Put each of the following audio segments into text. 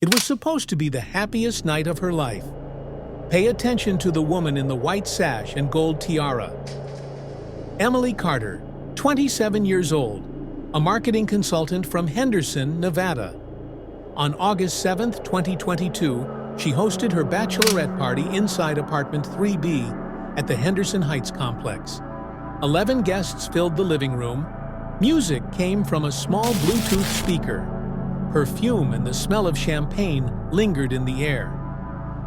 It was supposed to be the happiest night of her life. Pay attention to the woman in the white sash and gold tiara. Emily Carter, 27 years old, a marketing consultant from Henderson, Nevada. On August 7, 2022, she hosted her bachelorette party inside apartment 3B at the Henderson Heights complex. 11 guests filled the living room. Music came from a small Bluetooth speaker. Perfume and the smell of champagne lingered in the air.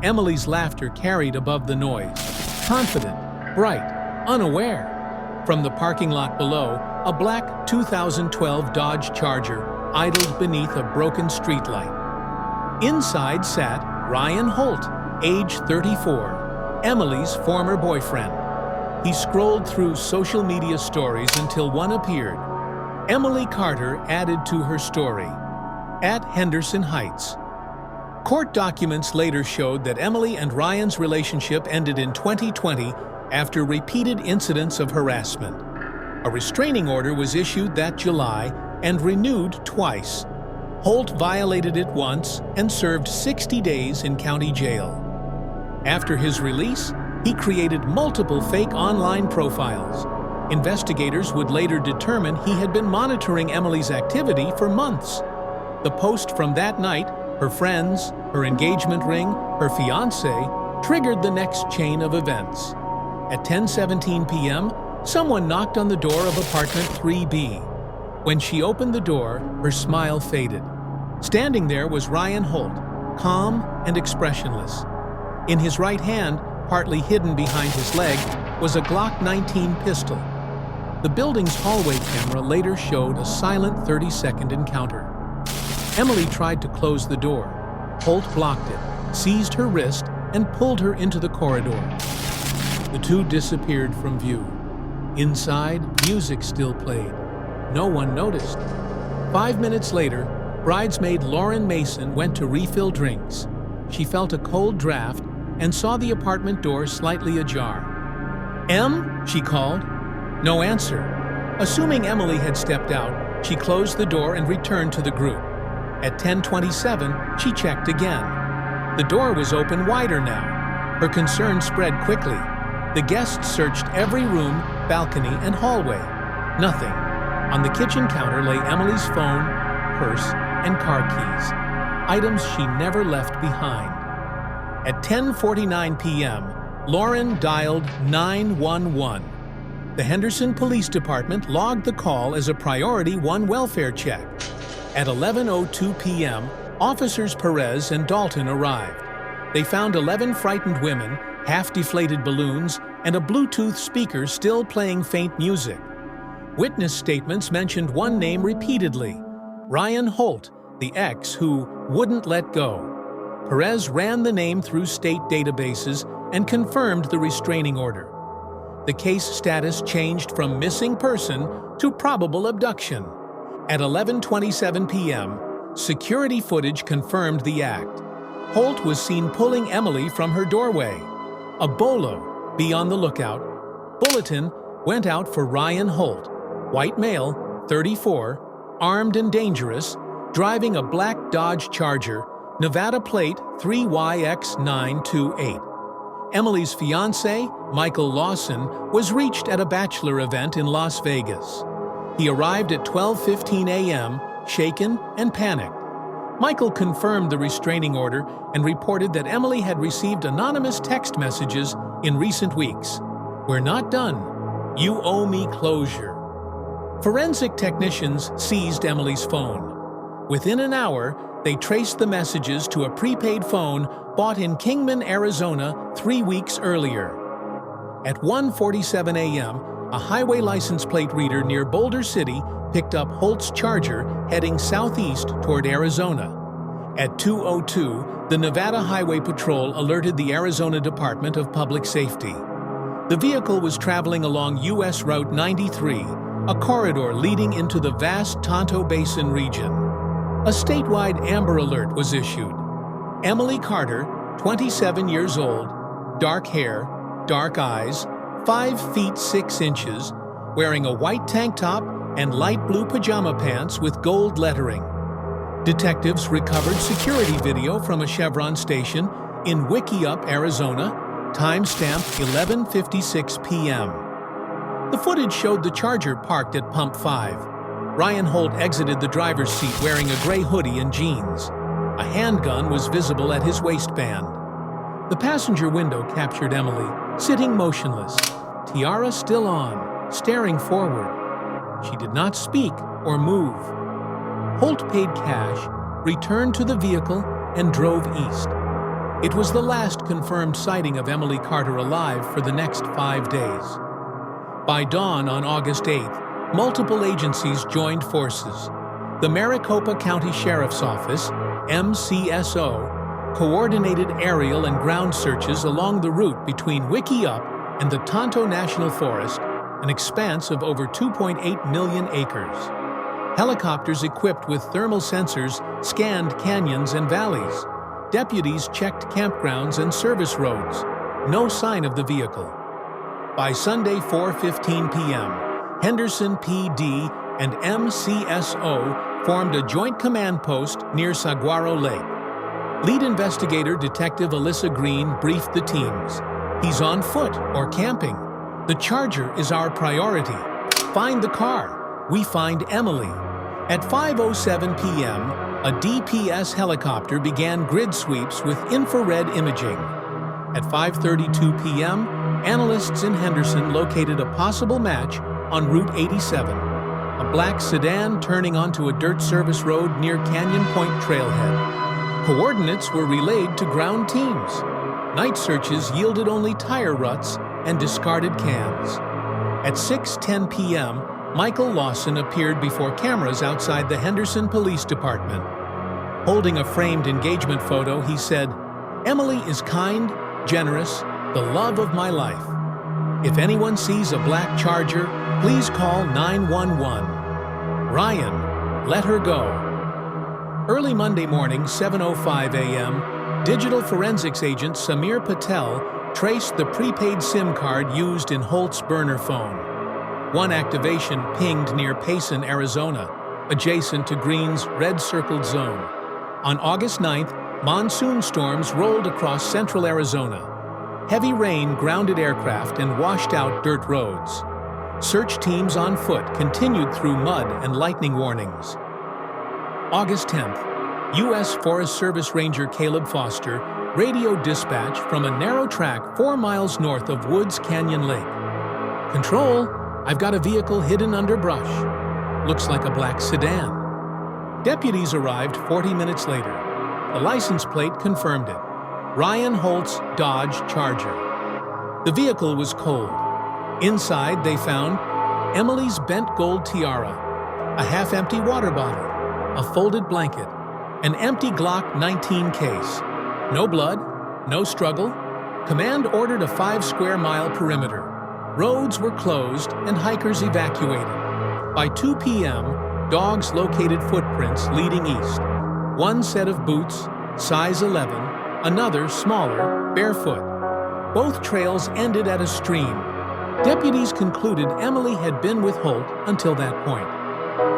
Emily's laughter carried above the noise, confident, bright, unaware. From the parking lot below, a black 2012 Dodge Charger idled beneath a broken streetlight. Inside sat Ryan Holt, age 34, Emily's former boyfriend. He scrolled through social media stories until one appeared. Emily Carter added to her story, at Henderson Heights. Court documents later showed that Emily and Ryan's relationship ended in 2020 after repeated incidents of harassment. A restraining order was issued that July and renewed twice. Holt violated it once and served 60 days in county jail. After his release, he created multiple fake online profiles. Investigators would later determine he had been monitoring Emily's activity for months. The post from that night, her friends, her engagement ring, her fiancé, triggered the next chain of events. At 10:17 p.m., someone knocked on the door of apartment 3B. When she opened the door, her smile faded. Standing there was Ryan Holt, calm and expressionless. In his right hand, partly hidden behind his leg, was a Glock 19 pistol. The building's hallway camera later showed a silent 30-second encounter. Emily tried to close the door. Holt blocked it, seized her wrist, and pulled her into the corridor. The two disappeared from view. Inside, music still played. No one noticed. 5 minutes later, bridesmaid Lauren Mason went to refill drinks. She felt a cold draft and saw the apartment door slightly ajar. "Em?" she called. No answer. Assuming Emily had stepped out, she closed the door and returned to the group. At 10:27, she checked again. The door was open wider now. Her concern spread quickly. The guests searched every room, balcony, and hallway. Nothing. On the kitchen counter lay Emily's phone, purse, and car keys, items she never left behind. At 10:49 p.m., Lauren dialed 911. The Henderson Police Department logged the call as a Priority 1 welfare check. At 11:02 p.m., officers Perez and Dalton arrived. They found 11 frightened women, half-deflated balloons, and a Bluetooth speaker still playing faint music. Witness statements mentioned one name repeatedly, Ryan Holt, the ex who wouldn't let go. Perez ran the name through state databases and confirmed the restraining order. The case status changed from missing person to probable abduction. At 11:27 p.m., security footage confirmed the act. Holt was seen pulling Emily from her doorway. A bolo, be on the lookout. Bulletin went out for Ryan Holt, white male, 34, armed and dangerous, driving a black Dodge Charger, Nevada plate 3YX928. Emily's fiancé, Michael Lawson, was reached at a bachelor event in Las Vegas. He arrived at 12:15 a.m., shaken and panicked. Michael confirmed the restraining order and reported that Emily had received anonymous text messages in recent weeks. "We're not done. You owe me closure." Forensic technicians seized Emily's phone. Within an hour, they traced the messages to a prepaid phone bought in Kingman, Arizona 3 weeks earlier. At 1:47 a.m., a highway license plate reader near Boulder City picked up Holt's Charger heading southeast toward Arizona. At 2:02, the Nevada Highway Patrol alerted the Arizona Department of Public Safety. The vehicle was traveling along U.S. Route 93, a corridor leading into the vast Tonto Basin region. A statewide Amber Alert was issued. Emily Carter, 27 years old, dark hair, dark eyes, 5 feet 6 inches, wearing a white tank top and light blue pajama pants with gold lettering. Detectives recovered security video from a Chevron station in Wickiup, Arizona, timestamped 11:56 p.m. The footage showed the Charger parked at Pump 5. Ryan Holt exited the driver's seat wearing a gray hoodie and jeans. A handgun was visible at his waistband. The passenger window captured Emily, sitting motionless, tiara still on, staring forward. She did not speak or move. Holt paid cash, returned to the vehicle, and drove east. It was the last confirmed sighting of Emily Carter alive for the next 5 days. By dawn on August 8th, multiple agencies joined forces. The Maricopa County Sheriff's Office, MCSO, coordinated aerial and ground searches along the route between Wickiup and the Tonto National Forest, an expanse of over 2.8 million acres. Helicopters equipped with thermal sensors scanned canyons and valleys. Deputies checked campgrounds and service roads. No sign of the vehicle. By Sunday 4:15 p.m., Henderson PD and MCSO formed a joint command post near Saguaro Lake. Lead investigator Detective Alyssa Green briefed the teams. He's on foot or camping. The Charger is our priority. Find the car. We find Emily. At 5:07 p.m., a DPS helicopter began grid sweeps with infrared imaging. At 5:32 p.m., analysts in Henderson located a possible match on Route 87, a black sedan turning onto a dirt service road near Canyon Point Trailhead. Coordinates were relayed to ground teams. Night searches yielded only tire ruts and discarded cans. At 6:10 p.m., Michael Lawson appeared before cameras outside the Henderson Police Department. Holding a framed engagement photo, he said, "Emily is kind, generous, the love of my life. If anyone sees a black Charger, please call 911. Ryan, let her go." Early Monday morning, 7:05 a.m., digital forensics agent Samir Patel traced the prepaid SIM card used in Holt's burner phone. One activation pinged near Payson, Arizona, adjacent to Green's red-circled zone. On August 9th, monsoon storms rolled across central Arizona. Heavy rain grounded aircraft and washed out dirt roads. Search teams on foot continued through mud and lightning warnings. August 10th, U.S. Forest Service Ranger Caleb Foster radioed dispatch from a narrow track 4 miles north of Woods Canyon Lake. "Control, I've got a vehicle hidden under brush. Looks like a black sedan." Deputies arrived 40 minutes later. The license plate confirmed it. Ryan Holt's Dodge Charger. The vehicle was cold. Inside, they found Emily's bent gold tiara, a half-empty water bottle, a folded blanket, an empty Glock 19 case. No blood, no struggle. Command ordered a 5-square-mile perimeter. Roads were closed and hikers evacuated. By 2 p.m., dogs located footprints leading east. One set of boots, size 11, another, smaller, barefoot. Both trails ended at a stream. Deputies concluded Emily had been with Holt until that point.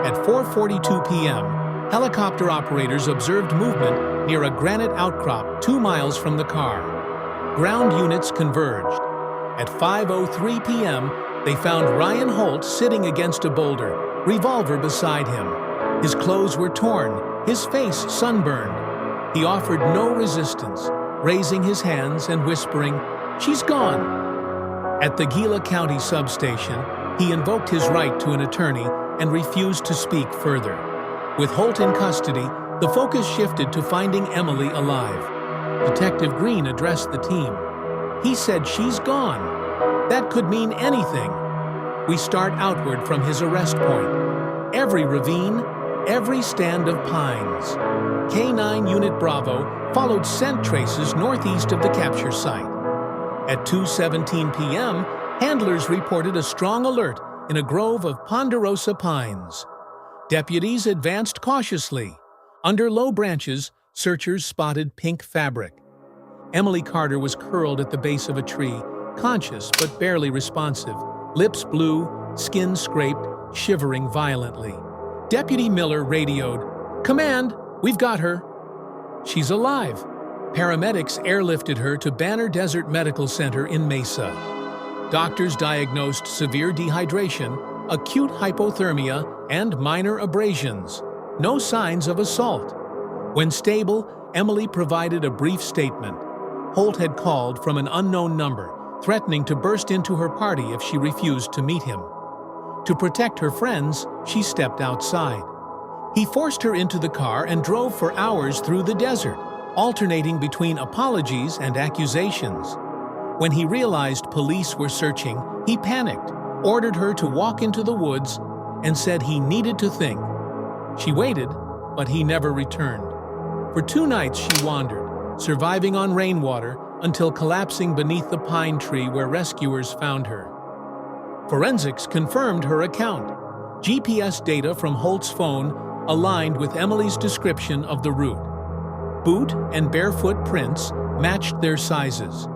At 4:42 p.m., helicopter operators observed movement near a granite outcrop 2 miles from the car. Ground units converged. At 5:03 p.m., they found Ryan Holt sitting against a boulder, revolver beside him. His clothes were torn, his face sunburned. He offered no resistance, raising his hands and whispering, "She's gone." At the Gila County substation, he invoked his right to an attorney and refused to speak further. With Holt in custody, the focus shifted to finding Emily alive. Detective Green addressed the team. He said, "She's gone." That could mean anything. We start outward from his arrest point. Every ravine, every stand of pines. K9 Unit Bravo followed scent traces northeast of the capture site. At 2:17 p.m., handlers reported a strong alert in a grove of ponderosa pines. Deputies advanced cautiously. Under low branches, searchers spotted pink fabric. Emily Carter was curled at the base of a tree, conscious but barely responsive, lips blue, skin scraped, shivering violently. Deputy Miller radioed, "Command, "We've got her. She's alive." Paramedics airlifted her to Banner Desert Medical Center in Mesa. Doctors diagnosed severe dehydration, acute hypothermia, and minor abrasions. No signs of assault. When stable, Emily provided a brief statement. Holt had called from an unknown number, threatening to burst into her party if she refused to meet him. To protect her friends, she stepped outside. He forced her into the car and drove for hours through the desert, alternating between apologies and accusations. When he realized police were searching, he panicked, ordered her to walk into the woods, and said he needed to think. She waited, but he never returned. For 2 nights she wandered, surviving on rainwater until collapsing beneath the pine tree where rescuers found her. Forensics confirmed her account. GPS data from Holt's phone aligned with Emily's description of the route. Boot and barefoot prints matched their sizes.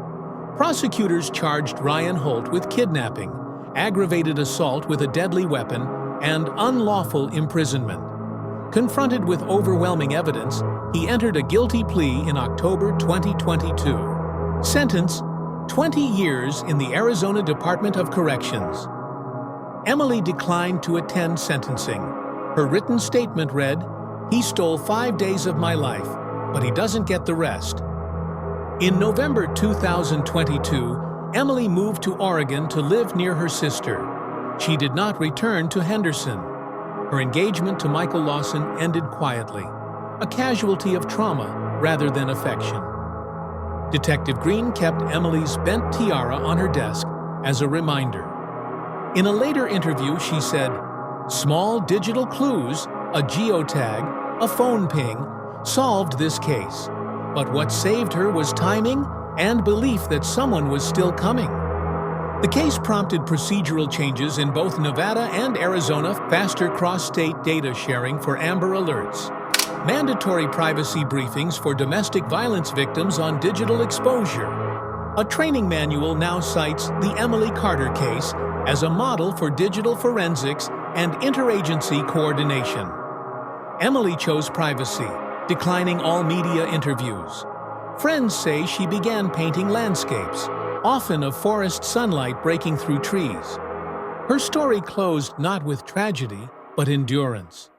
Prosecutors charged Ryan Holt with kidnapping, aggravated assault with a deadly weapon, and unlawful imprisonment. Confronted with overwhelming evidence, he entered a guilty plea in October 2022. Sentence: 20 years in the Arizona Department of Corrections. Emily declined to attend sentencing. Her written statement read, "He stole 5 days of my life, but he doesn't get the rest." In November 2022, Emily moved to Oregon to live near her sister. She did not return to Henderson. Her engagement to Michael Lawson ended quietly, a casualty of trauma rather than affection. Detective Green kept Emily's bent tiara on her desk as a reminder. In a later interview, she said, "Small digital clues, a geotag, a phone ping, solved this case. But what saved her was timing and belief that someone was still coming." The case prompted procedural changes in both Nevada and Arizona, faster cross-state data sharing for Amber Alerts, mandatory privacy briefings for domestic violence victims on digital exposure. A training manual now cites the Emily Carter case as a model for digital forensics and interagency coordination. Emily chose privacy, declining all media interviews. Friends say she began painting landscapes, often of forest sunlight breaking through trees. Her story closed not with tragedy, but endurance.